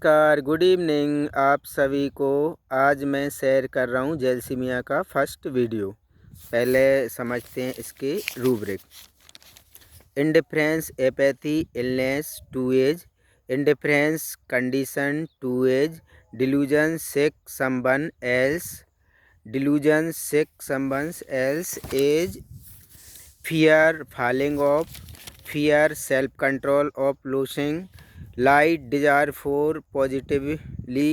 नमस्कार, good evening आप सभी को। आज मैं शेयर कर रहा हूँ जेलसीमिया का फर्स्ट वीडियो। पहले समझते हैं इसके rubric. Indifference, apathy, illness, to age, indifference condition, to age, delusion, sick someone else, delusion, sick someone else, age, fear, falling off, fear, self-control of losing, light, desire for positively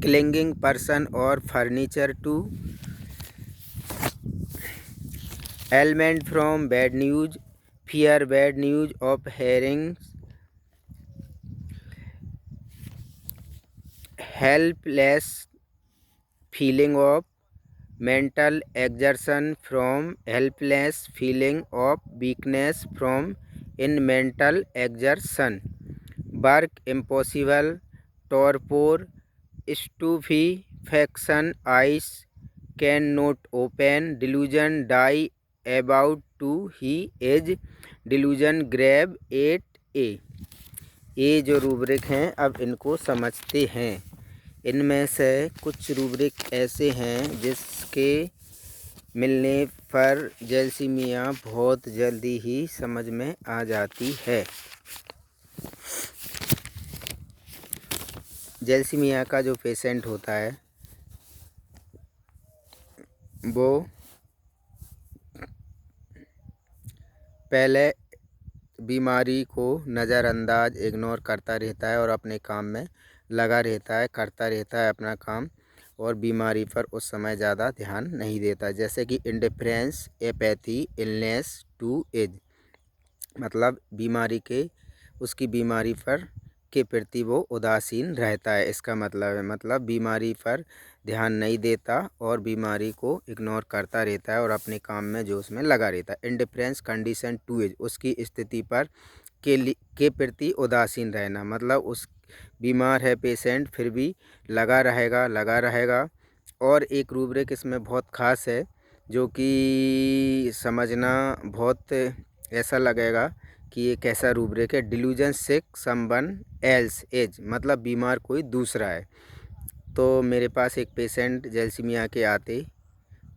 clinging person or furniture to, ailment from bad news, fear bad news of hearing, helpless feeling of mental exertion from helpless feeling of weakness from in mental exertion, work impossible, torpor, stupefaction, eyes cannot open, delusion, die about to he is, delusion, grab 8A। ये जो rubric हैं अब इनको समझते हैं। इनमें से कुछ रूब्रिक ऐसे हैं जिसके मिलने पर जेलसीमिया बहुत जल्दी ही समझ में आ जाती है। जेलसीमिया का जो पेशेंट होता है वो पहले बीमारी को नज़रअंदाज इग्नोर करता रहता है और अपने काम में लगा रहता है, करता रहता है अपना काम, और बीमारी पर उस समय ज़्यादा ध्यान नहीं देता। जैसे कि indifference, apathy, illness, to age, मतलब बीमारी के उसकी बीमारी पर के प्रति वो उदासीन रहता है। इसका मतलब बीमारी पर ध्यान नहीं देता और बीमारी को इग्नोर करता रहता है और अपने काम में जो उसमें लगा रहता है। इंडिफरेंस कंडीशन, टू एज, उसकी स्थिति पर के प्रति उदासीन रहना, मतलब उस बीमार है पेशेंट फिर भी लगा रहेगा। और एक रूब्रिक इसमें बहुत ख़ास है जो कि समझना बहुत ऐसा लगेगा कि ये कैसा रूब्रिक है। Delusion, sick someone else as, मतलब बीमार कोई दूसरा है। तो मेरे पास एक पेशेंट जेलसीमिया के आते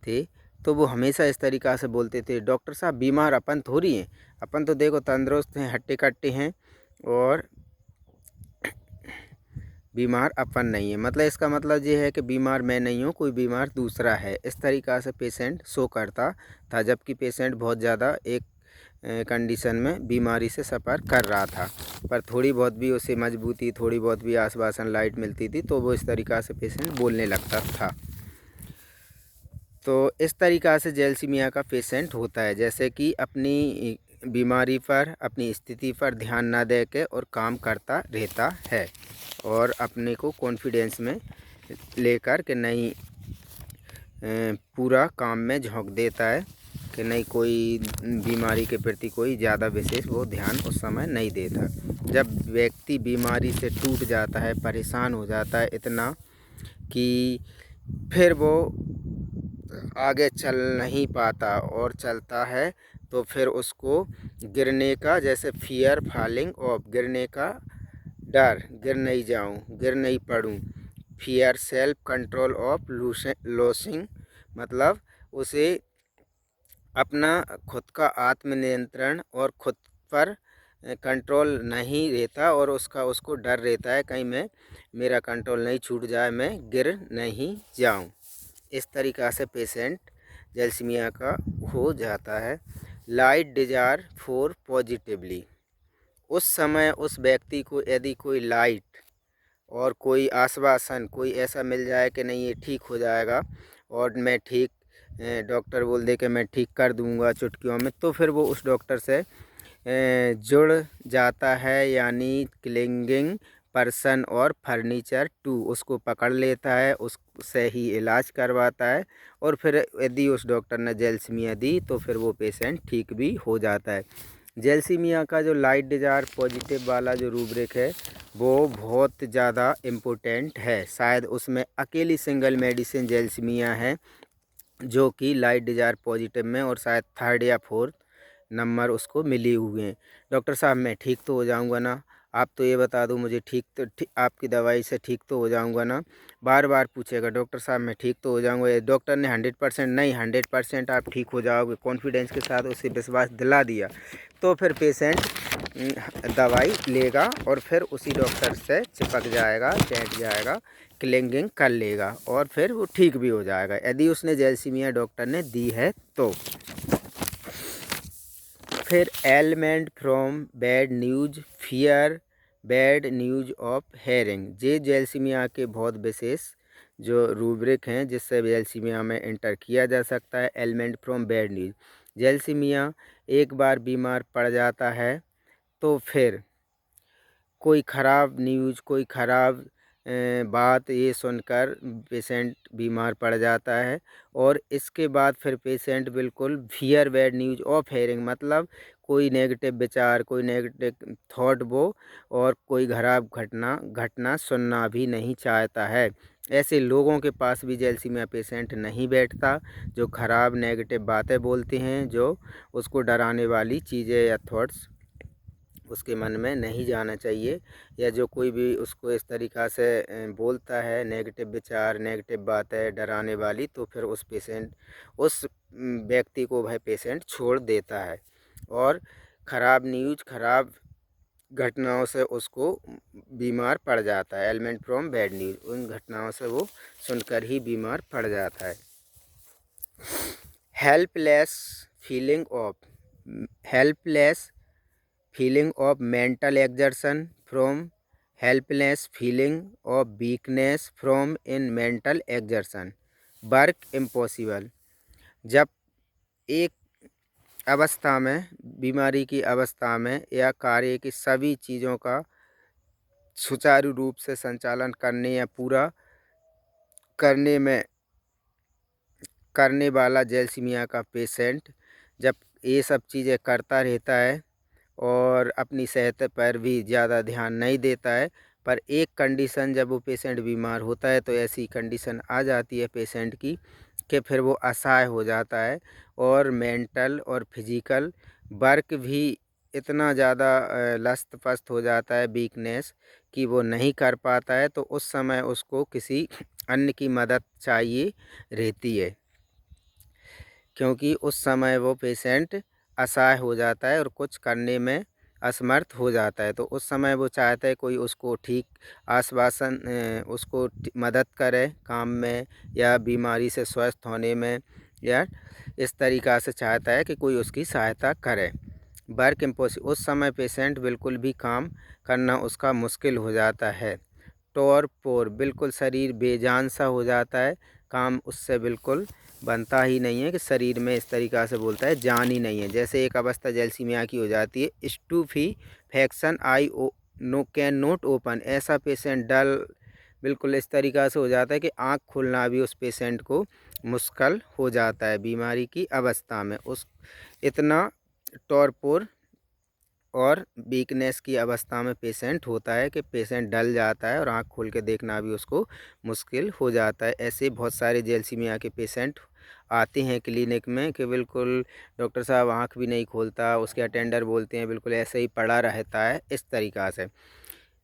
थे तो वो हमेशा इस तरीक़ा से बोलते थे, डॉक्टर साहब बीमार अपन थोड़ी हैं, अपन तो देखो तंदुरुस्त हैं, हट्टे कट्टे हैं, और बीमार अपन नहीं है। मतलब इसका मतलब ये है कि बीमार मैं नहीं हूँ, कोई बीमार दूसरा है। इस तरीक़ा से पेशेंट शो करता था, जबकि पेशेंट बहुत ज़्यादा एक कंडीशन में बीमारी से सफ़र कर रहा था, पर थोड़ी बहुत भी उसे मजबूती, थोड़ी बहुत भी आश्वासन लाइट मिलती थी तो वो इस तरीक़ा से पेशेंट बोलने लगता था। तो इस तरीक़ा से जेलसीमिया का पेशेंट होता है, जैसे कि अपनी बीमारी पर, अपनी स्थिति पर ध्यान न दे के और काम करता रहता है और अपने को कॉन्फिडेंस में लेकर के नहीं पूरा काम में झोंक देता है कि नहीं, कोई बीमारी के प्रति कोई ज़्यादा विशेष वो ध्यान उस समय नहीं देता। जब व्यक्ति बीमारी से टूट जाता है, परेशान हो जाता है इतना कि फिर वो आगे चल नहीं पाता और चलता है तो फिर उसको गिरने का, जैसे फियर फॉलिंग ऑफ, गिरने का डर, गिर नहीं जाऊं, गिर नहीं पड़ूं, fear self control of losing, मतलब उसे अपना खुद का आत्मनियंत्रण और खुद पर कंट्रोल नहीं रहता और उसको डर रहता है कहीं मेरा कंट्रोल नहीं छूट जाए, मैं गिर नहीं जाऊं। इस तरीक़ा से पेशेंट जेलसीमिया का हो जाता है। लाइट डिजायर फॉर पॉजिटिवली, उस समय उस व्यक्ति को यदि कोई लाइट और कोई आश्वासन कोई ऐसा मिल जाए कि नहीं ये ठीक हो जाएगा और मैं ठीक, डॉक्टर बोल दे कि मैं ठीक कर दूंगा चुटकियों में, तो फिर वो उस डॉक्टर से जुड़ जाता है, यानी क्लिंगिंग पर्सन और फर्नीचर टू, उसको पकड़ लेता है, उससे ही इलाज करवाता है और फिर यदि उस डॉक्टर ने जेलसीमिया दी तो फिर वो पेशेंट ठीक भी हो जाता है। जेलसीमिया का जो लाइट डिजायर पॉजिटिव वाला जो रूब्रिक है वो बहुत ज़्यादा इम्पोर्टेंट है। शायद उसमें अकेली सिंगल मेडिसिन जेलसीमिया है जो कि लाइट डिजायर पॉजिटिव में, और शायद थर्ड या फोर्थ नंबर उसको मिले हुए हैं। डॉक्टर साहब मैं ठीक तो हो जाऊंगा ना, आप तो ये बता दो मुझे आपकी दवाई से ठीक तो हो जाऊंगा ना। बार बार पूछेगा डॉक्टर साहब मैं ठीक तो हो जाऊंगा। ये डॉक्टर ने 100% नहीं, 100% आप ठीक हो जाओगे कॉन्फिडेंस के साथ उसे विश्वास दिला दिया, तो फिर पेशेंट दवाई लेगा और फिर उसी डॉक्टर से चिपक जाएगा, बैठ जाएगा, क्लिंगिंग कर लेगा और फिर वो ठीक भी हो जाएगा यदि उसने जैल्सीमिया डॉक्टर ने दी है तो। फिर element from bad news, fear bad news of hearing, ये जैल्सीमिया के बहुत विशेष जो रूब्रिक हैं जिससे जैल्सीमिया में इंटर किया जा सकता है। एलिमेंट फ्रॉम बैड न्यूज, जैल्सीमिया एक बार बीमार पड़ जाता है तो फिर कोई ख़राब न्यूज़, कोई ख़राब बात ये सुनकर पेशेंट बीमार पड़ जाता है और इसके बाद फिर पेशेंट बिल्कुल fear bad news of hearing, मतलब कोई नेगेटिव विचार, कोई नेगेटिव थॉट वो और कोई खराब घटना सुनना भी नहीं चाहता है। ऐसे लोगों के पास भी जैल्सीमिया पेशेंट नहीं बैठता जो ख़राब नेगेटिव बातें बोलते हैं, जो उसको डराने वाली चीज़ें या थॉट्स उसके मन में नहीं जाना चाहिए, या जो कोई भी उसको इस तरीक़ा से बोलता है नेगेटिव विचार, नेगेटिव बातें डराने वाली, तो फिर उस व्यक्ति को वह पेशेंट छोड़ देता है और ख़राब न्यूज़, ख़राब घटनाओं से उसको बीमार पड़ जाता है। एलिमेंट फ्रॉम बैड न्यूज़, उन घटनाओं से वो सुनकर ही बीमार पड़ जाता है। Helpless feeling of mental exertion from helpless feeling of weakness from in mental exertion, work impossible, जब एक अवस्था में, बीमारी की अवस्था में या कार्य की सभी चीज़ों का सुचारू रूप से संचालन करने या पूरा करने वाला जैल्सीमिया का पेशेंट जब ये सब चीज़ें करता रहता है और अपनी सेहत पर भी ज़्यादा ध्यान नहीं देता है, पर एक कंडीशन जब वो पेशेंट बीमार होता है तो ऐसी कंडीशन आ जाती है पेशेंट की कि फिर वो असहाय हो जाता है और मेंटल और फिजिकल वर्क भी इतना ज़्यादा लस्त पस्त हो जाता है, वीकनेस, कि वो नहीं कर पाता है। तो उस समय उसको किसी अन्य की मदद चाहिए रहती है, क्योंकि उस समय वो पेशेंट असहाय हो जाता है और कुछ करने में असमर्थ हो जाता है। तो उस समय वो चाहता है कोई उसको ठीक आश्वासन उसको मदद करे काम में या बीमारी से स्वस्थ होने में, या इस तरीक़ा से चाहता है कि कोई उसकी सहायता करे। वर्क इम्पॉसिबल, उस समय पेशेंट बिल्कुल भी काम करना उसका मुश्किल हो जाता है। टॉरपोर, बिल्कुल शरीर बेजान सा हो जाता है, काम उससे बिल्कुल बनता ही नहीं है कि शरीर में इस तरीक़ा से बोलता है जान ही नहीं है। जैसे एक अवस्था जैल्सीमिया की हो जाती है stupefaction, I know can not open, ऐसा पेशेंट डल बिल्कुल इस तरीक़ा से हो जाता है कि आँख खुलना भी उस पेशेंट को मुश्किल हो जाता है बीमारी की अवस्था में। उस इतना टॉरपोर और वीकनेस की अवस्था में पेशेंट होता है कि पेशेंट डल जाता है और आँख खोल के देखना भी उसको मुश्किल हो जाता है। ऐसे बहुत सारे जैल्सीमिया के पेशेंट आते हैं क्लिनिक में कि बिल्कुल डॉक्टर साहब आँख भी नहीं खोलता, उसके अटेंडर बोलते हैं बिल्कुल ऐसे ही पड़ा रहता है, इस तरीक़ा से।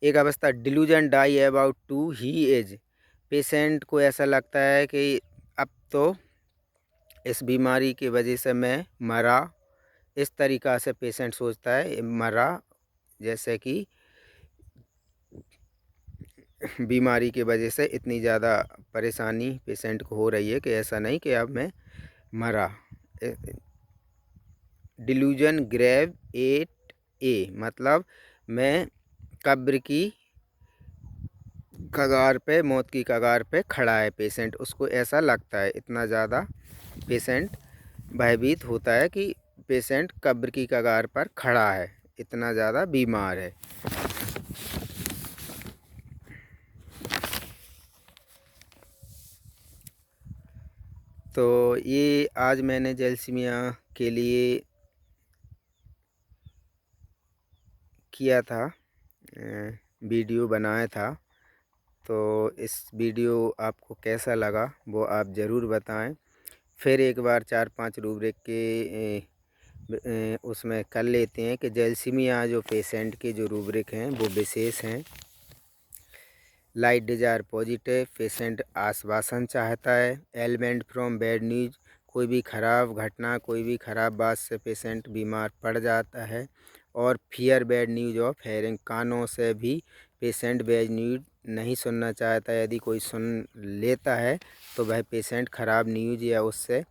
एक अवस्था delusion die about to he age, patient को ऐसा लगता है कि अब तो इस बीमारी की वजह से मैं मरा, इस तरीक़ा से पेशेंट सोचता है मरा, जैसे कि बीमारी की वजह से इतनी ज़्यादा परेशानी पेशेंट को हो रही है कि ऐसा नहीं कि अब मैं मरा। डिल्यूजन ग्रेव 8A, मतलब मैं कब्र की कगार पे, मौत की कगार पे खड़ा है पेशेंट, उसको ऐसा लगता है, इतना ज़्यादा पेशेंट भयभीत होता है कि पेशेंट कब्र की कगार पर खड़ा है, इतना ज़्यादा बीमार है। तो ये आज मैंने जैल्सीमिया के लिए किया था, वीडियो बनाया था। तो इस वीडियो आपको कैसा लगा वो आप ज़रूर बताएं। फिर एक बार 4-5 रूब्रिक के उसमें कर लेते हैं कि जैलसीमिया जो पेशेंट के जो रूब्रिक हैं वो विशेष हैं। लाइट डिजायर पॉजिटिव, पेशेंट आश्वासन चाहता है। एलिमेंट फ्रॉम बैड न्यूज, कोई भी ख़राब घटना, कोई भी ख़राब बात से पेशेंट बीमार पड़ जाता है। और fear bad news of hearing, कानों से भी पेशेंट बैड न्यूज नहीं सुनना चाहता है। यदि कोई सुन लेता है तो वह पेशेंट ख़राब न्यूज या उससे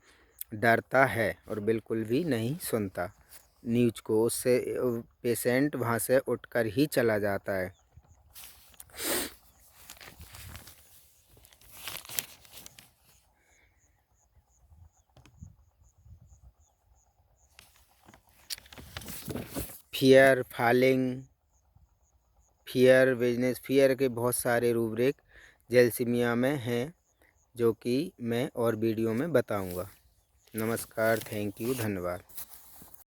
डरता है और बिल्कुल भी नहीं सुनता न्यूज को। उससे पेशेंट वहाँ से उठकर ही चला जाता है। Fear, falling, fear, business, fear के बहुत सारे रूब्रिक जैलसीमिया में हैं, जो कि मैं और वीडियो में बताऊंगा। नमस्कार, थैंक यू, धन्यवाद।